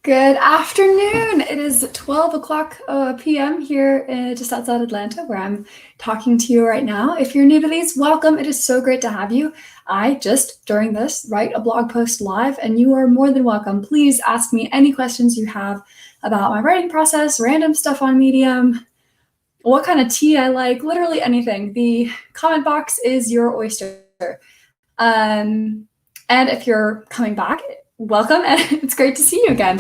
Good afternoon. It is 12 o'clock p.m. here just outside Atlanta, where I'm talking to you right now. If you're new to these, welcome. It is so great to have you. I just, during this, write a blog post live, and you are more than welcome. Please ask me any questions you have about my writing process, random stuff on Medium, what kind of tea I like, literally anything. The comment box is your oyster. And if you're coming back, welcome, and it's great to see you again.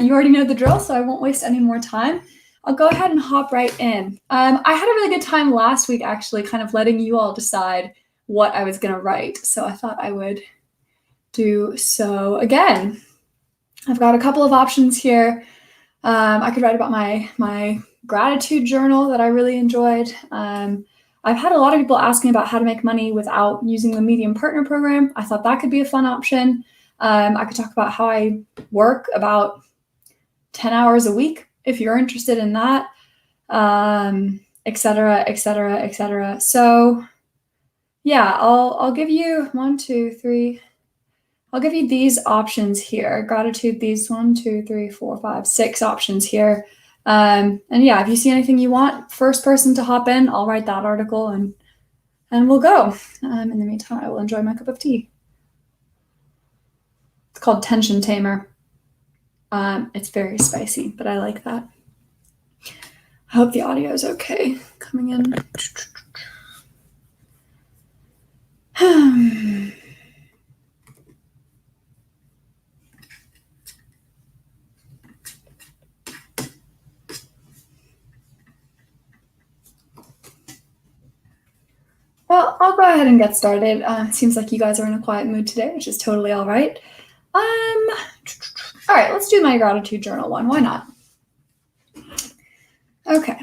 You already know the drill, so I won't waste any more time. I'll go ahead and hop right in. I had a really good time last week, actually, kind of letting you all decide what I was going to write, so I thought I would do so again. I've got a couple of options here. I could write about my gratitude journal that I really enjoyed. I've had a lot of people ask me about how to make money without using the Medium Partner Program. I thought that could be a fun option. I could talk about how I work about 10 hours a week, if you're interested in that, et cetera, et cetera, et cetera. So yeah, I'll give you I'll give you these options here. Gratitude, these 6 options here. And yeah, if you see anything you want, first person to hop in, I'll write that article and we'll go. In the meantime, I will enjoy my cup of tea. It's called Tension Tamer. It's very spicy, but I like that. I hope the audio is okay coming in. Well, I'll go ahead and get started. Seems like you guys are in a quiet mood today, which is totally all right. All right, let's do my gratitude journal one. Why not? Okay.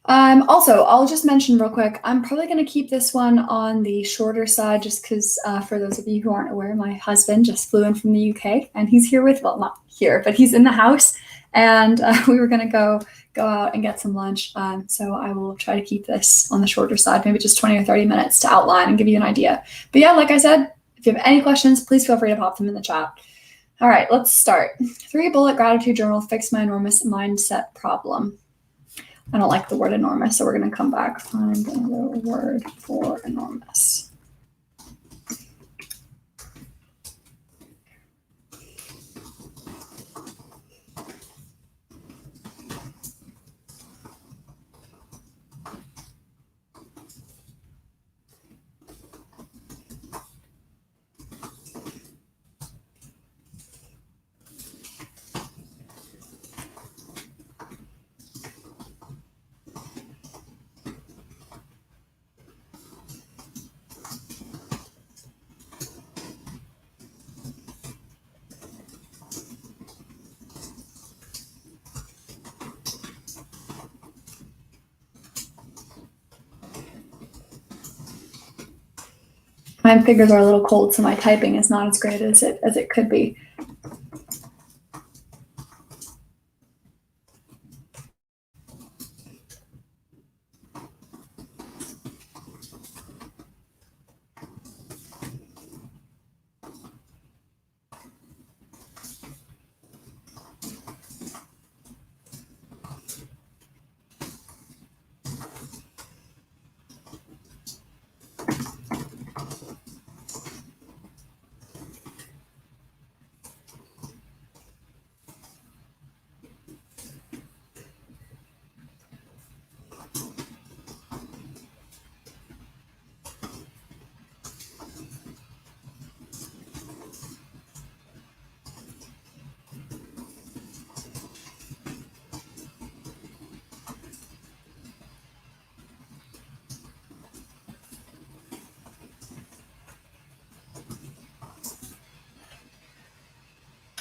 Also, I'll just mention real quick, I'm probably going to keep this one on the shorter side just because for those of you who aren't aware, my husband just flew in from the UK and he's here well, not here, but he's in the house, and we were going to go out and get some lunch. So I will try to keep this on the shorter side, maybe just 20 or 30 minutes to outline and give you an idea. But yeah, like I said, if you have any questions, please feel free to pop them in the chat. All right, let's start. 3-bullet gratitude journal, fix my enormous mindset problem. I don't like the word enormous, so we're going to come back. Find another word for enormous. My fingers are a little cold, so my typing is not as great as it could be.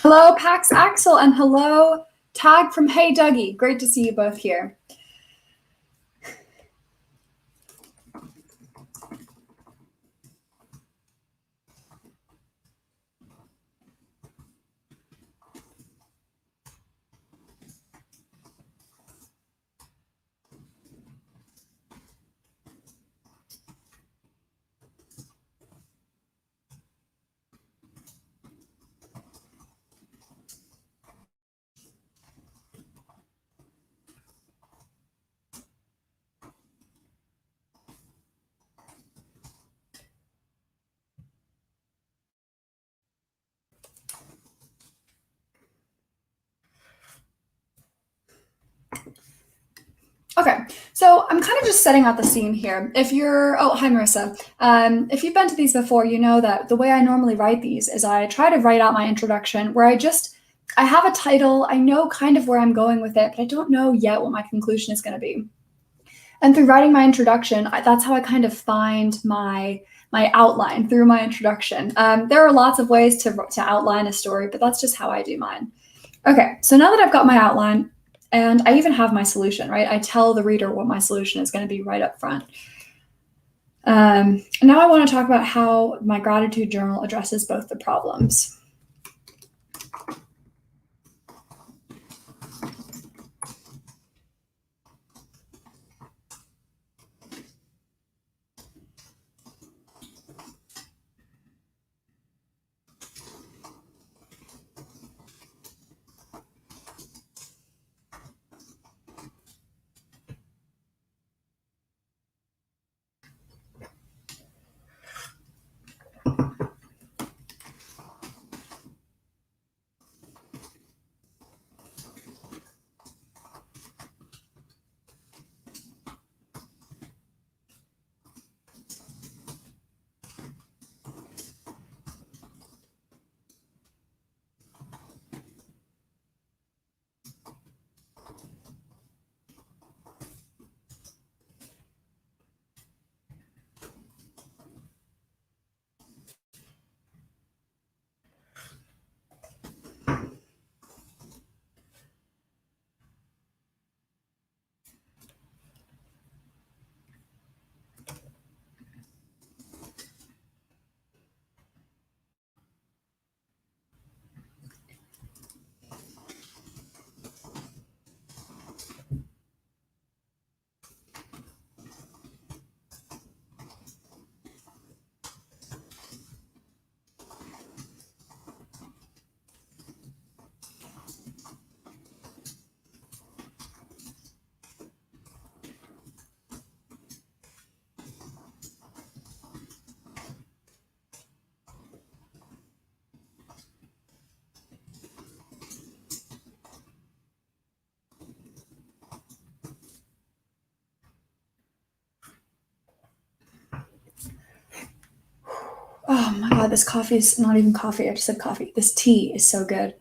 Hello, Pax Axel, and hello, Tag from Hey Dougie. Great to see you both here. So I'm kind of just setting out the scene here. Oh, hi, Marissa. If you've been to these before, you know that the way I normally write these is I try to write out my introduction where I have a title, I know kind of where I'm going with it, but I don't know yet what my conclusion is going to be. And through writing my introduction, that's how I kind of find my outline through my introduction. There are lots of ways to outline a story, but that's just how I do mine. Okay, so now that I've got my outline, and I even have my solution, right? I tell the reader what my solution is going to be right up front. Now I want to talk about how my gratitude journal addresses both the problems. Oh my God, this coffee is not even coffee. I just said coffee. This tea is so good.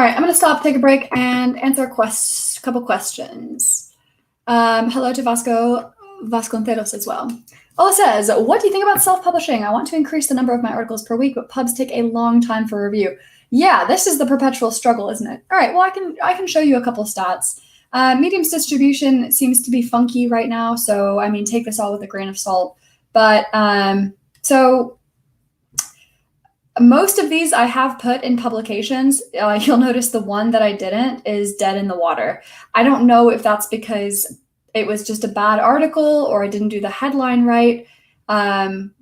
All right, I'm going to stop, take a break, and answer a couple questions. Hello to Vasconcelos as well. Ola says, what do you think about self-publishing? I want to increase the number of my articles per week, but pubs take a long time for review. Yeah, this is the perpetual struggle, isn't it? All right, well, I can show you a couple stats. Medium's distribution seems to be funky right now, so I mean, take this all with a grain of salt. But so most of these I have put in publications. You'll notice the one that I didn't is dead in the water. I don't know if that's because it was just a bad article or I didn't do the headline right. But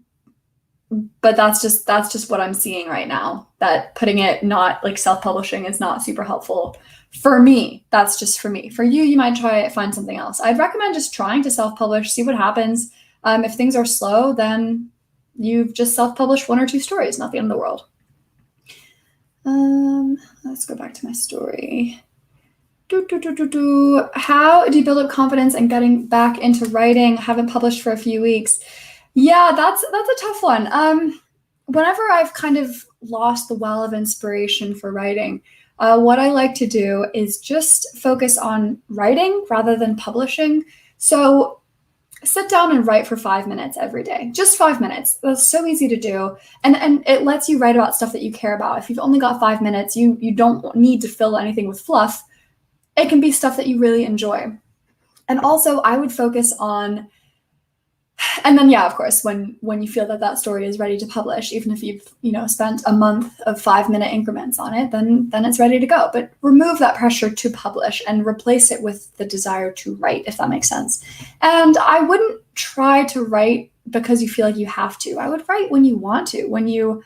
that's just what I'm seeing right now, that putting it not like self-publishing is not super helpful for me. That's just for me. For you, you might try it, find something else. I'd recommend just trying to self-publish, see what happens. If things are slow, then you've just self-published 1 or 2 stories, not the end of the world. Let's go back to my story. How do you build up confidence and getting back into writing? Haven't published for a few weeks. Yeah, that's a tough one. Whenever I've kind of lost the well of inspiration for writing, what I like to do is just focus on writing rather than publishing. So sit down and write for 5 minutes every day, just 5 minutes. That's so easy to do. And it lets you write about stuff that you care about. If you've only got 5 minutes, you don't need to fill anything with fluff. It can be stuff that you really enjoy. And also I would focus on, and then, yeah, of course, when you feel that story is ready to publish, even if you've, spent a month of 5-minute increments on it, then it's ready to go. But remove that pressure to publish and replace it with the desire to write, if that makes sense. And I wouldn't try to write because you feel like you have to. I would write when you want to, when you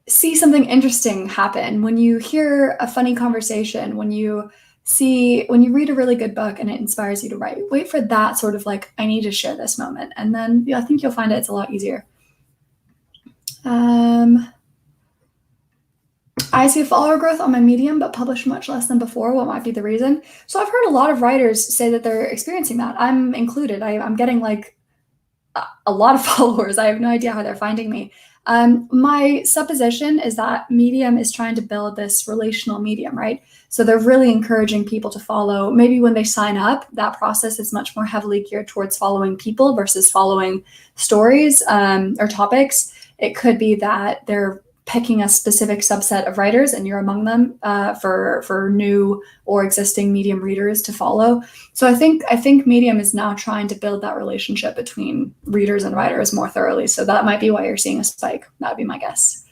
see something interesting happen, when you hear a funny conversation, when you read a really good book and it inspires you to write. Wait for that sort of like, I need to share this moment. And then I think you'll find it's a lot easier. I see a follower growth on my Medium, but publish much less than before. What might be the reason? So I've heard a lot of writers say that they're experiencing that. I'm included. I'm getting like a lot of followers. I have no idea how they're finding me. My supposition is that Medium is trying to build this relational medium, right? So they're really encouraging people to follow. Maybe when they sign up, that process is much more heavily geared towards following people versus following stories or topics. It could be that they're picking a specific subset of writers and you're among them for new or existing Medium readers to follow. So I think Medium is now trying to build that relationship between readers and writers more thoroughly. So that might be why you're seeing a spike. That would be my guess.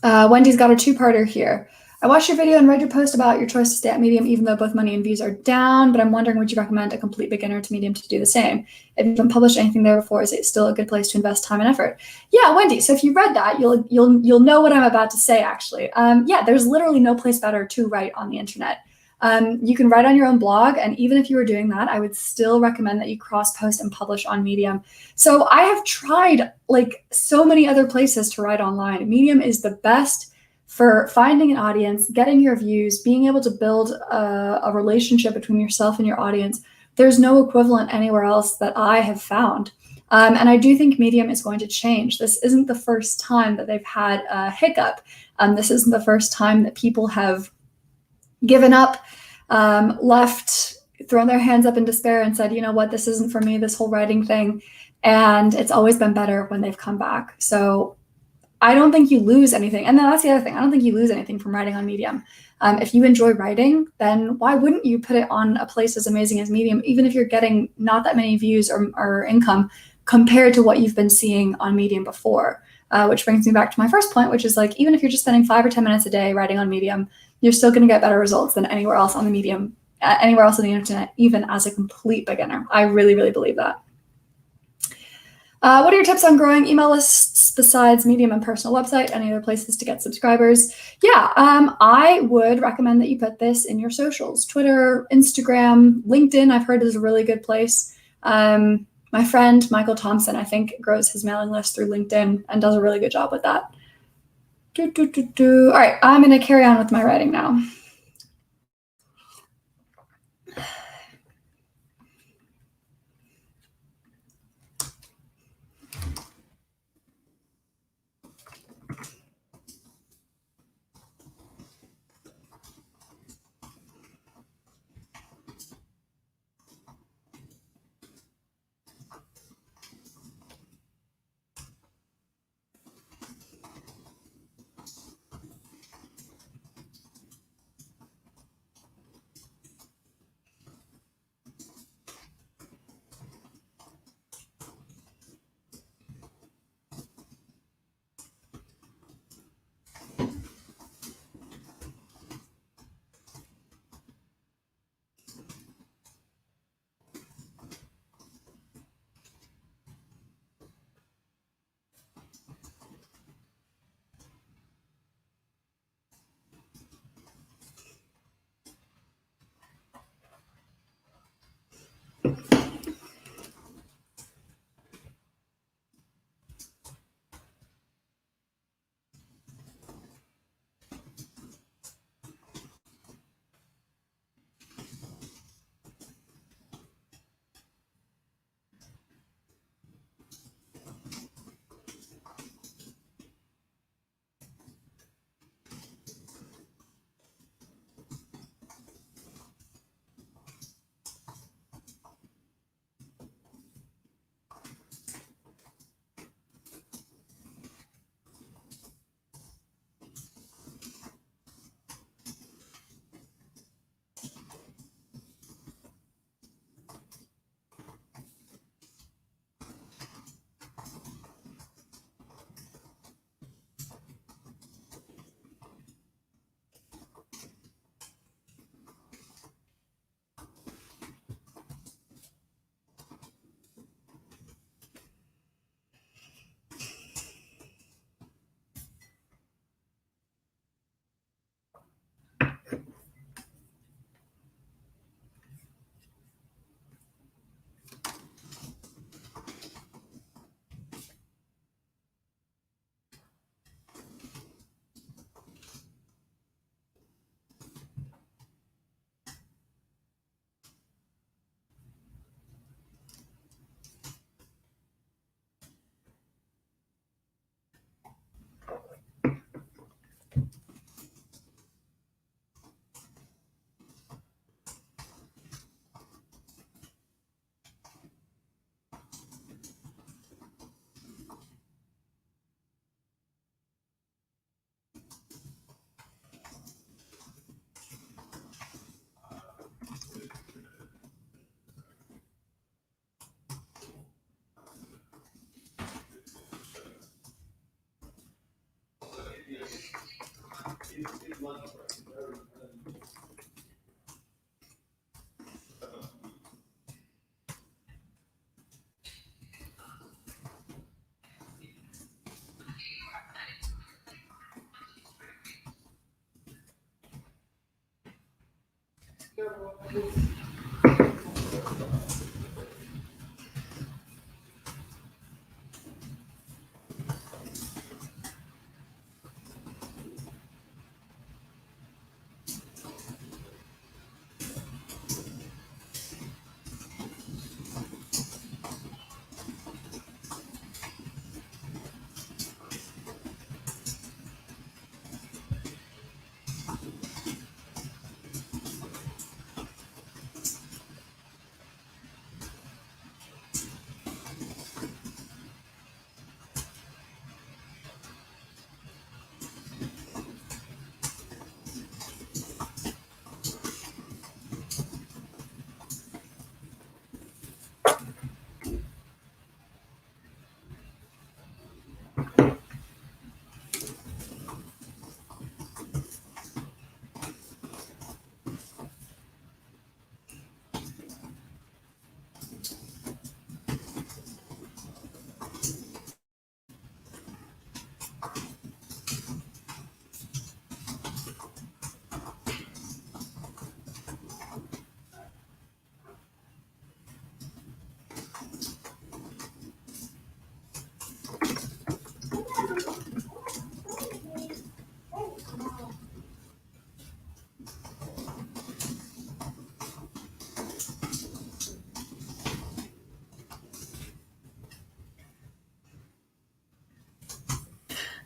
Wendy's got a 2-parter here. I watched your video and read your post about your choice to stay at Medium, even though both money and views are down, but I'm wondering, would you recommend a complete beginner to Medium to do the same? If you haven't published anything there before, is it still a good place to invest time and effort? Yeah, Wendy, so if you read that, you'll know what I'm about to say, actually. Yeah, there's literally no place better to write on the internet. You can write on your own blog, and even if you were doing that, I would still recommend that you cross-post and publish on Medium. So I have tried like so many other places to write online. Medium is the best for finding an audience, getting your views, being able to build a relationship between yourself and your audience. There's no equivalent anywhere else that I have found. And I do think Medium is going to change. This isn't the first time that they've had a hiccup. This isn't the first time that people have given up, left, thrown their hands up in despair and said, you know what, this isn't for me, this whole writing thing. And it's always been better when they've come back. So I don't think you lose anything. And then that's the other thing. I don't think you lose anything from writing on Medium. If you enjoy writing, then why wouldn't you put it on a place as amazing as Medium, even if you're getting not that many views or income compared to what you've been seeing on Medium before? Which brings me back to my first point, which is like, even if you're just spending 5 or 10 minutes a day writing on Medium, you're still going to get better results than anywhere else on the Medium, anywhere else on the internet, even as a complete beginner. I really, really believe that. What are your tips on growing email lists besides Medium and personal website? Any other places to get subscribers? Yeah, I would recommend that you put this in your socials. Twitter, Instagram, LinkedIn, I've heard is a really good place. My friend, Michael Thompson, I think grows his mailing list through LinkedIn and does a really good job with that. All right, I'm going to carry on with my writing now.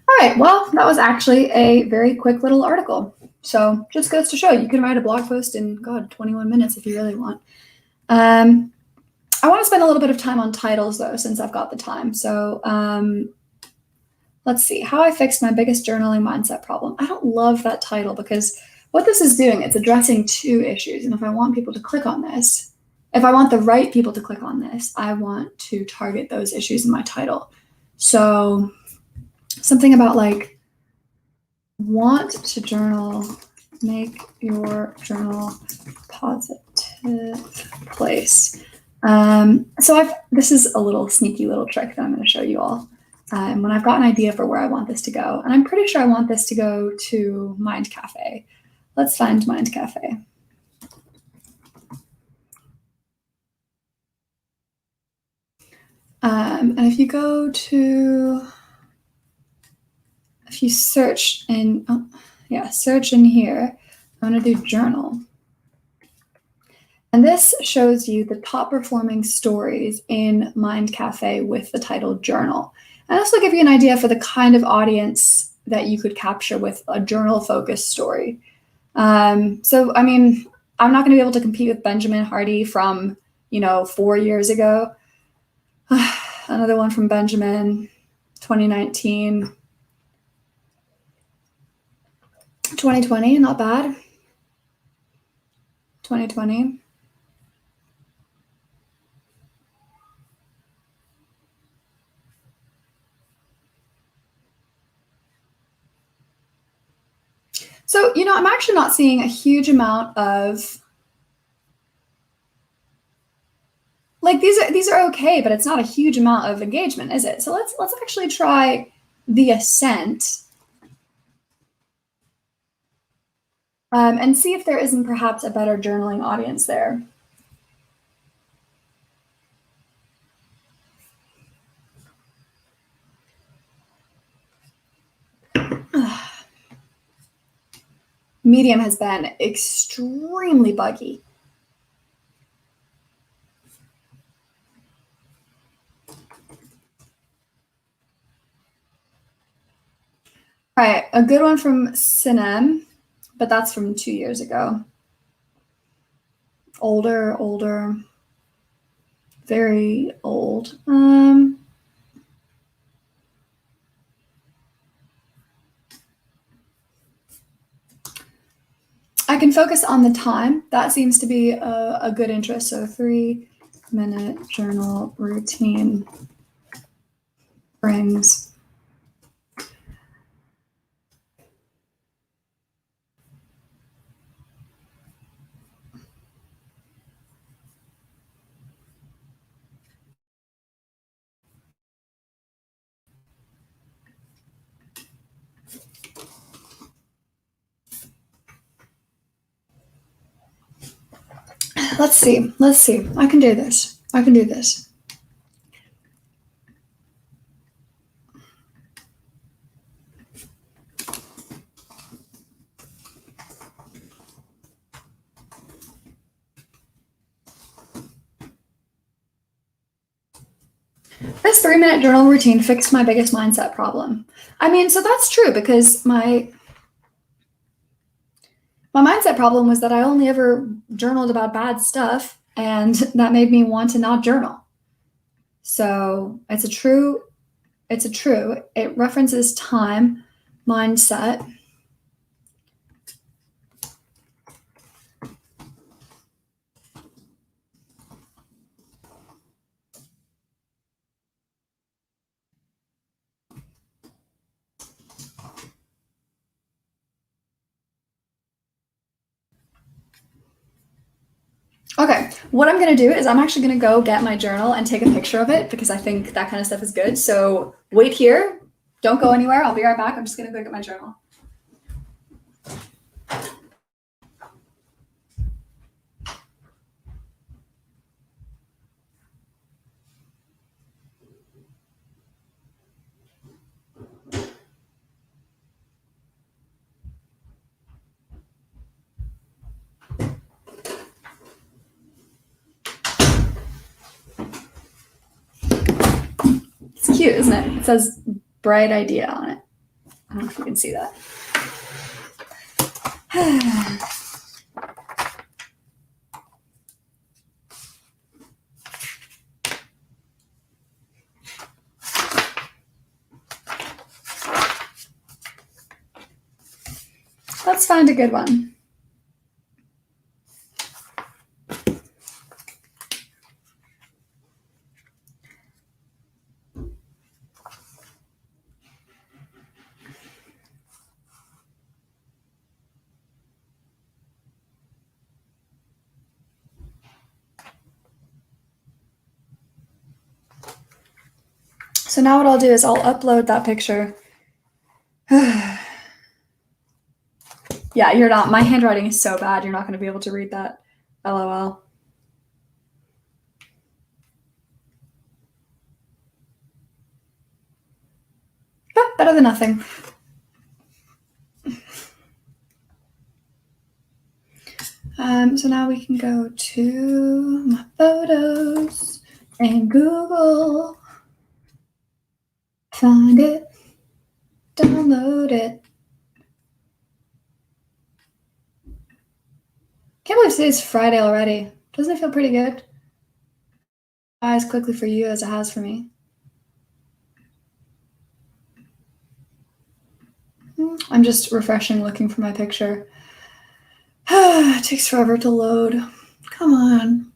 All right, well, that was actually a very quick little article. So just goes to show you can write a blog post in, God, 21 minutes if you really want. I want to spend a little bit of time on titles, though, since I've got the time. So let's see, how I fixed my biggest journaling mindset problem. I don't love that title because what this is doing, it's addressing two issues. And if I want people to click on this, if I want the right people to click on this, I want to target those issues in my title. So something about like, want to journal, make your journal positive place. So this is a little sneaky little trick that I'm going to show you all. When I've got an idea for where I want this to go, and I'm pretty sure I want this to go to Mind Cafe. Let's find Mind Cafe. And if you go to, if you search in, search in here, I'm going to do journal. And this shows you the top performing stories in Mind Cafe with the title Journal. And this will give you an idea for the kind of audience that you could capture with a journal focused story. So, I mean, I'm not going to be able to compete with Benjamin Hardy from, 4 years ago. Another one from Benjamin, 2019. 2020, not bad. 2020. So, I'm actually not seeing a huge amount of like these are okay, but it's not a huge amount of engagement, is it? So let's actually try the Ascent and see if there isn't perhaps a better journaling audience there. Medium has been extremely buggy. All right, a good one from Sinem, but that's from 2 years ago. Older, very old. I can focus on the time. That seems to be a good interest. So 3-minute journal routine brings. Let's see. I can do this. This 3-minute journal routine fixed my biggest mindset problem. I mean, so that's true because my mindset problem was that I only ever journaled about bad stuff, and that made me want to not journal. So it's a true. It references time, mindset. Okay, what I'm going to do is I'm actually going to go get my journal and take a picture of it because I think that kind of stuff is good. So wait here. Don't go anywhere. I'll be right back. I'm just going to go get my journal. It's cute, isn't it? It says bright idea on it. I don't know if you can see that. Let's find a good one. So now what I'll do is I'll upload that picture. Yeah, you're not. My handwriting is so bad, you're not going to be able to read that. LOL. better than nothing. So now we can go to my photos and Google, find it, download it. Can't believe today's Friday already. Doesn't it feel pretty good? As quickly for you as it has for me. I'm just refreshing, looking for my picture. It takes forever to load. Come on.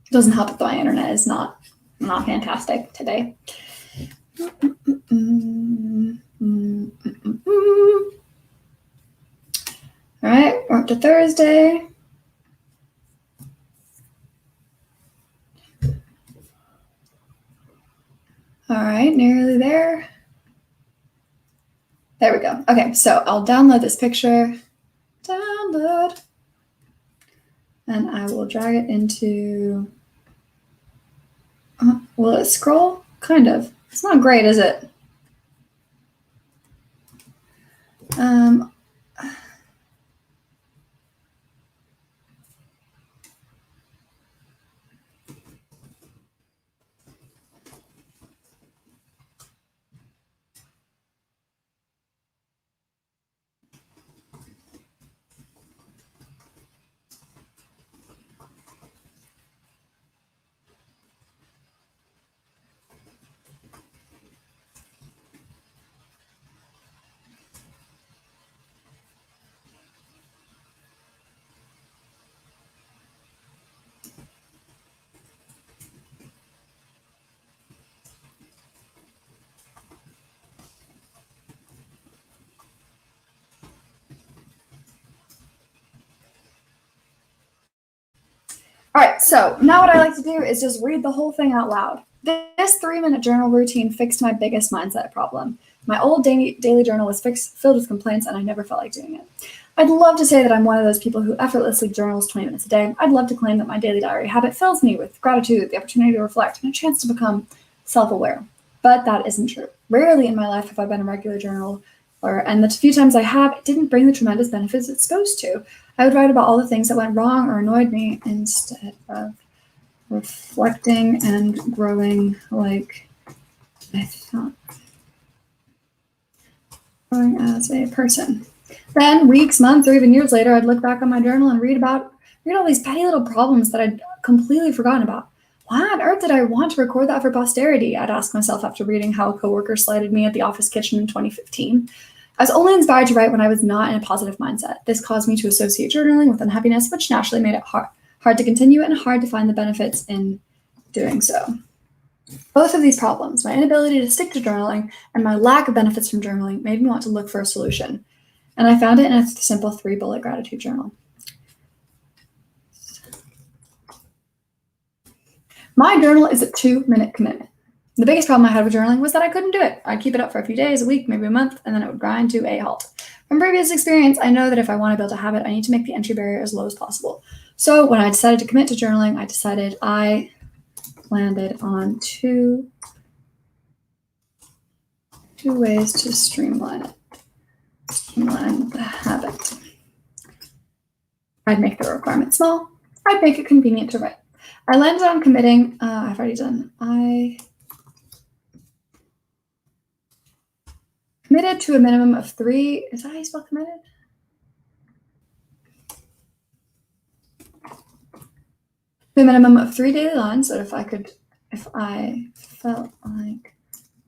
It doesn't help that my internet is not fantastic today. All right, we're up to Thursday. All right, nearly there. There we go. Okay, so I'll download this picture. Download. And I will drag it into... will it scroll? Kind of. It's not great, is it? All right, so now what I like to do is just read the whole thing out loud. This 3-minute journal routine fixed my biggest mindset problem. My old daily journal was filled with complaints, and I never felt like doing it. I'd love to say that I'm one of those people who effortlessly journals 20 minutes a day. I'd love to claim that my daily diary habit fills me with gratitude, the opportunity to reflect, and a chance to become self-aware. But that isn't true. Rarely in my life have I been a regular journaler, and the few times I have, it didn't bring the tremendous benefits it's supposed to. I would write about all the things that went wrong or annoyed me instead of reflecting and growing like I thought, growing as a person. Then weeks, months, or even years later, I'd look back on my journal and read all these petty little problems that I'd completely forgotten about. Why on earth did I want to record that for posterity? I'd ask myself after reading how a coworker slighted me at the office kitchen in 2015. I was only inspired to write when I was not in a positive mindset. This caused me to associate journaling with unhappiness, which naturally made it hard to continue and hard to find the benefits in doing so. Both of these problems, my inability to stick to journaling and my lack of benefits from journaling, made me want to look for a solution. And I found it in a simple 3-bullet gratitude journal. My journal is a 2-minute commitment. The biggest problem I had with journaling was that I couldn't do it. I'd keep it up for a few days, a week, maybe a month, and then it would grind to a halt. From previous experience, I know that if I want to build a habit, I need to make the entry barrier as low as possible. So when I decided to commit to journaling, I landed on two ways to streamline the habit. I'd make the requirement small. I'd make it convenient to write. I landed on committing. I've already done. I committed to a minimum of 3. Is that how you spell committed? To a minimum of 3 daily lines. So if I felt like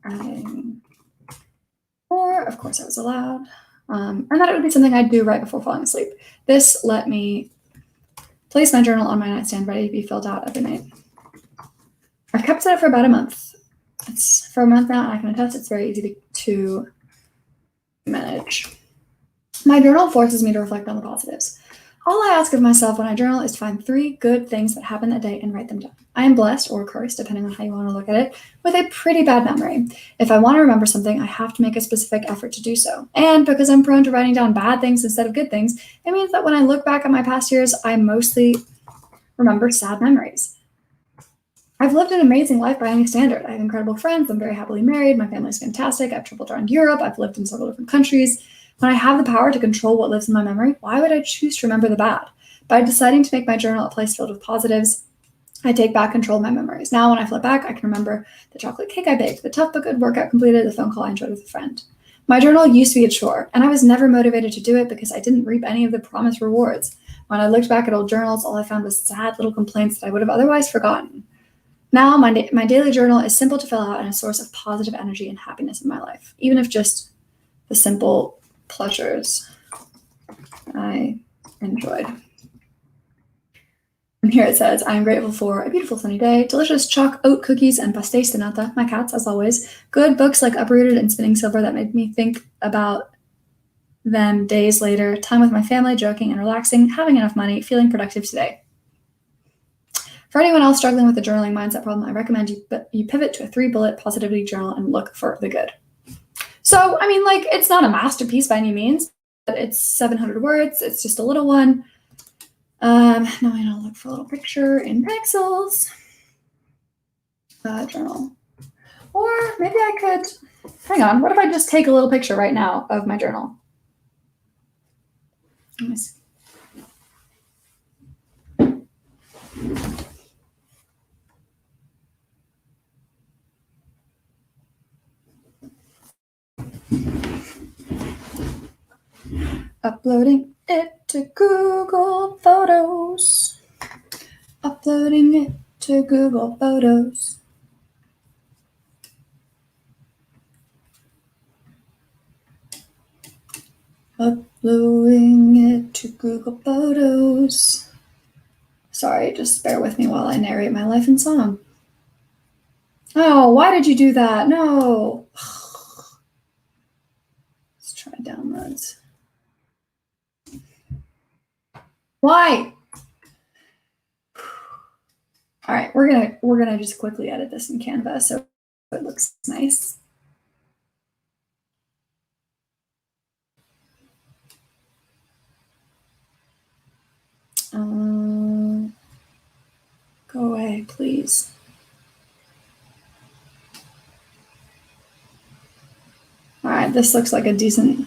adding 4, of course I was allowed. And that it would be something I'd do right before falling asleep. This let me place my journal on my nightstand ready to be filled out every night. I've kept it for about a month. It's for a month now, and I can attest it's very easy to manage. My journal forces me to reflect on the positives. All I ask of myself when I journal is to find 3 good things that happened that day and write them down. I am blessed, or cursed, depending on how you want to look at it, with a pretty bad memory. If I want to remember something, I have to make a specific effort to do so. And because I'm prone to writing down bad things instead of good things, it means that when I look back at my past years, I mostly remember sad memories. I've lived an amazing life by any standard. I have incredible friends. I'm very happily married. My family's fantastic. I've traveled around Europe. I've lived in several different countries. When I have the power to control what lives in my memory, why would I choose to remember the bad? By deciding to make my journal a place filled with positives, I take back control of my memories. Now, when I flip back, I can remember the chocolate cake I baked, the tough but good workout completed, the phone call I enjoyed with a friend. My journal used to be a chore, and I was never motivated to do it because I didn't reap any of the promised rewards. When I looked back at old journals, all I found was sad little complaints that I would have otherwise forgotten. Now, my daily journal is simple to fill out and a source of positive energy and happiness in my life, even if just the simple pleasures I enjoyed. And here it says, I am grateful for a beautiful sunny day, delicious chalk oat cookies and pastéis de nata, my cats as always, good books like Uprooted and Spinning Silver that made me think about them days later, time with my family, joking and relaxing, having enough money, feeling productive today. For anyone else struggling with a journaling mindset problem, I recommend you pivot to a 3-bullet positivity journal and look for the good. So, I mean, like, it's not a masterpiece by any means, but it's 700 words. It's just a little one. Now I'm gonna look for a little picture in pixels. Journal. Or maybe I could, hang on, what if I just take a little picture right now of my journal? Let me see. Uploading it to Google Photos. Uploading it to Google Photos. Uploading it to Google Photos. Sorry, just bear with me while I narrate my life in song. Oh, why did you do that? No. Let's try downloads. Why? All right, we're gonna just quickly edit this in Canva so it looks nice. Go away, please. All right, this looks like a decent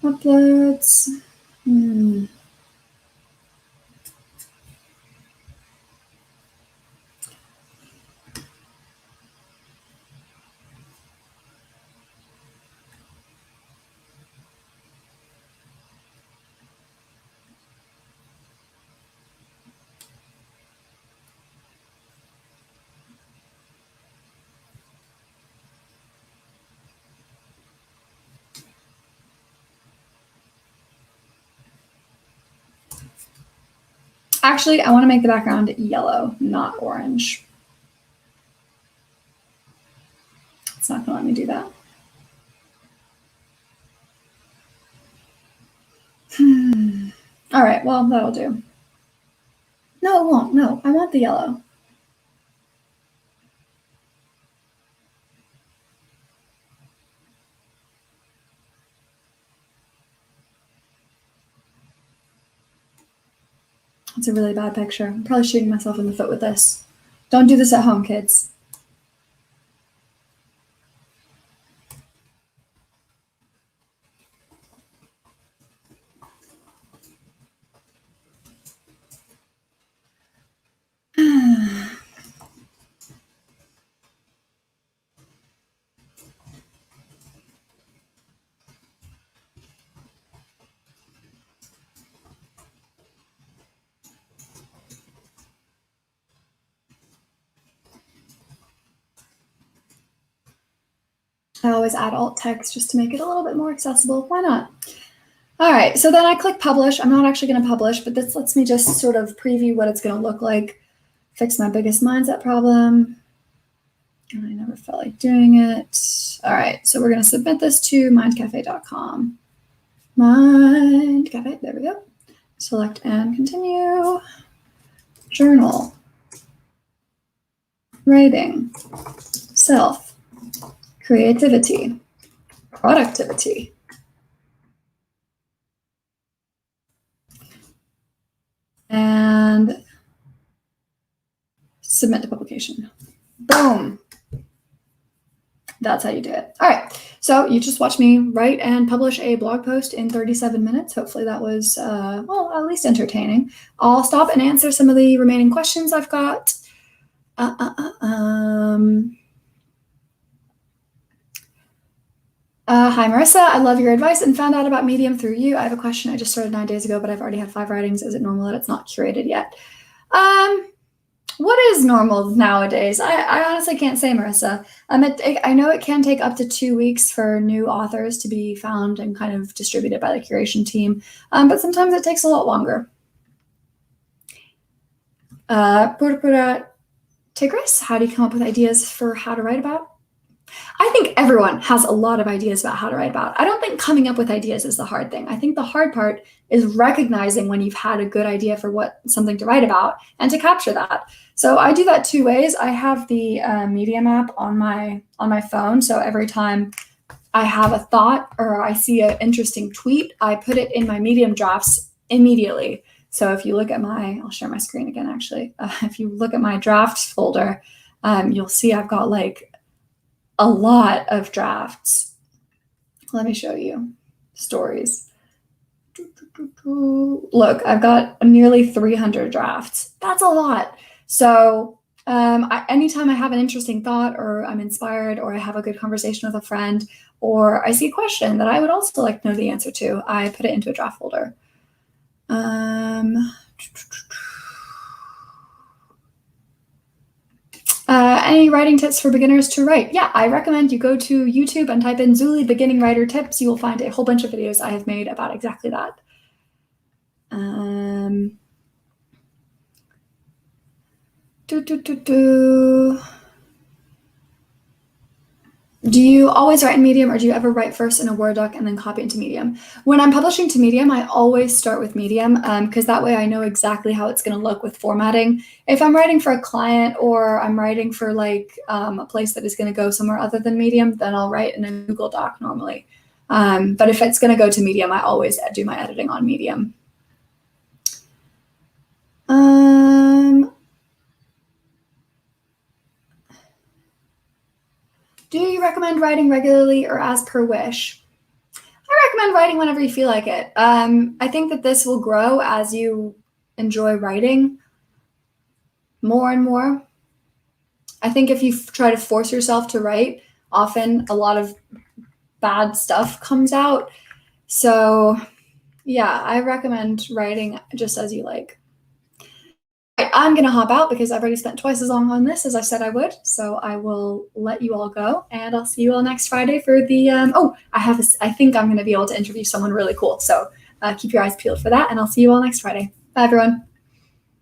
uploads. Actually, I want to make the background yellow, not orange. It's not going to let me do that. All right, well, that'll do. No, it won't. No, I want the yellow. It's a really bad picture. I'm probably shooting myself in the foot with this. Don't do this at home, kids. I always add alt text just to make it a little bit more accessible. Why not? All right, so then I click publish. I'm not actually going to publish, but this lets me just sort of preview what it's going to look like. Fix my biggest mindset problem. I never felt like doing it. All right, so we're going to submit this to mindcafe.com. Mindcafe, there we go. Select and continue. Journal. Writing. Self. Creativity. Productivity. And submit to publication. Boom. That's how you do it. All right. So you just watched me write and publish a blog post in 37 minutes. Hopefully that was, well, at least entertaining. I'll stop and answer some of the remaining questions I've got. Hi, Marissa. I love your advice and found out about Medium through you. I have a question. I just started 9 days ago, but I've already had 5 writings. Is it normal that it's not curated yet? What is normal nowadays? I honestly can't say, Marissa. I know it can take up to 2 weeks for new authors to be found and kind of distributed by the curation team, but sometimes it takes a lot longer. Tigris, how do you come up with ideas for how to write about? I think everyone has a lot of ideas about how to write about. I don't think coming up with ideas is the hard thing. I think the hard part is recognizing when you've had a good idea for something to write about and to capture that. So I do that 2 ways. I have the Medium app on my phone. So every time I have a thought or I see an interesting tweet, I put it in my Medium drafts immediately. So if you look at I'll share my screen again, actually. If you look at my drafts folder, you'll see I've got like a lot of drafts. Let me show you stories. Look, I've got nearly 300 drafts. That's a lot. So anytime I have an interesting thought or I'm inspired or I have a good conversation with a friend or I see a question that I would also like to know the answer to, I put it into a draft folder. Any writing tips for beginners to write? Yeah, I recommend you go to YouTube and type in Zuli Beginning Writer Tips. You will find a whole bunch of videos I have made about exactly that. Do you always write in Medium or do you ever write first in a Word doc and then copy into Medium? When I'm publishing to Medium, I always start with Medium because that way I know exactly how it's going to look with formatting. If I'm writing for a client or I'm writing for like a place that is going to go somewhere other than Medium, then I'll write in a Google Doc normally. But if it's going to go to Medium, I always do my editing on Medium. Do you recommend writing regularly or as per wish? I recommend writing whenever you feel like it. I think that this will grow as you enjoy writing more and more. I think if you try to force yourself to write, often a lot of bad stuff comes out. So yeah, I recommend writing just as you like. I'm going to hop out because I've already spent twice as long on this as I said I would. So I will let you all go and I'll see you all next Friday for the, I think I'm going to be able to interview someone really cool. So keep your eyes peeled for that and I'll see you all next Friday. Bye everyone.